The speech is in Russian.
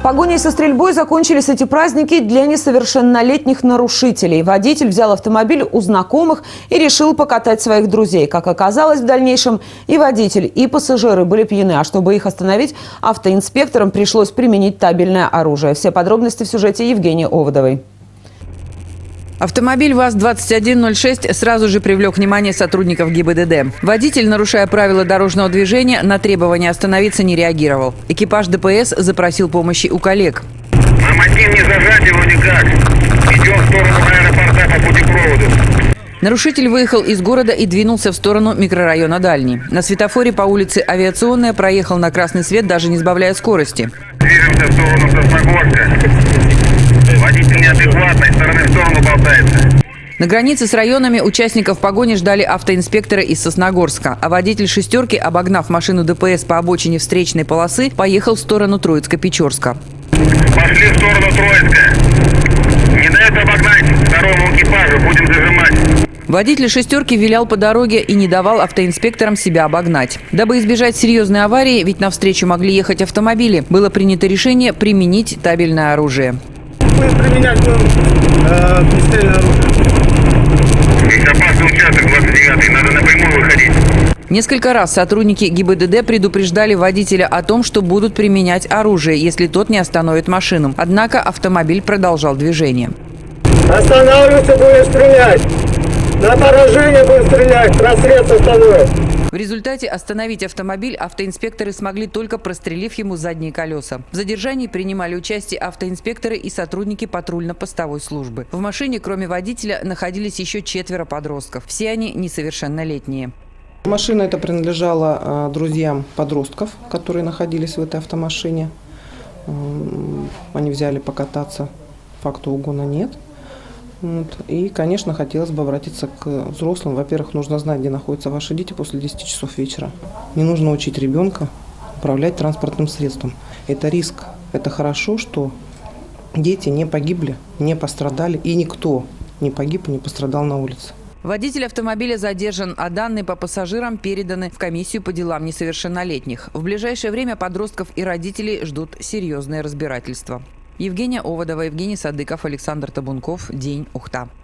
Погоней со стрельбой закончились эти праздники для несовершеннолетних нарушителей. Водитель взял автомобиль у знакомых и решил покатать своих друзей. Как оказалось, в дальнейшем и водитель, и пассажиры были пьяны. А чтобы их остановить, автоинспекторам пришлось применить табельное оружие. Все подробности в сюжете Евгении Оводовой. Автомобиль ВАЗ-2106 сразу же привлек внимание сотрудников ГИБДД. Водитель, нарушая правила дорожного движения, на требование остановиться не реагировал. Экипаж ДПС запросил помощи у коллег. На мотив не зажать его никак. Идем в сторону аэропорта по путепроводу. Нарушитель выехал из города и двинулся в сторону микрорайона Дальний. На светофоре по улице Авиационная проехал на красный свет, даже не сбавляя скорости. Движемся в сторону Сосногорска. Водитель неадекватный, из стороны в сторону болтается. На границе с районами участников погони ждали автоинспекторы из Сосногорска. А водитель «шестерки», обогнав машину ДПС по обочине встречной полосы, поехал в сторону Троицко-Печорска. Пошли в сторону Троицка. Не дает обогнать второму экипажу, будем зажимать. Водитель «шестерки» вилял по дороге и не давал автоинспекторам себя обогнать. Дабы избежать серьезной аварии, ведь навстречу могли ехать автомобили, было принято решение применить табельное оружие. Мы применять будем огнестрельное оружие. Здесь опасный участок 29-й, надо напрямую выходить. Несколько раз сотрудники ГИБДД предупреждали водителя о том, что будут применять оружие, если тот не остановит машину. Однако автомобиль продолжал движение. Останавливаться будем стрелять. На поражение будем стрелять. Расстрел остановит. В результате остановить автомобиль автоинспекторы смогли, только прострелив ему задние колеса. В задержании принимали участие автоинспекторы и сотрудники патрульно-постовой службы. В машине, кроме водителя, находились еще 4 подростков. Все они несовершеннолетние. Машина эта принадлежала друзьям подростков, которые находились в этой автомашине. Они взяли покататься, факта угона нет. И, конечно, хотелось бы обратиться к взрослым. Во-первых, нужно знать, где находятся ваши дети после 10 часов вечера. Не нужно учить ребенка управлять транспортным средством. Это риск. Это хорошо, что дети не погибли, не пострадали, и никто не погиб и не пострадал на улице. Водитель автомобиля задержан, а данные по пассажирам переданы в комиссию по делам несовершеннолетних. В ближайшее время подростков и родителей ждут серьезное разбирательство. Евгения Оводова, Евгений Садыков, Александр Табунков. День, Ухта.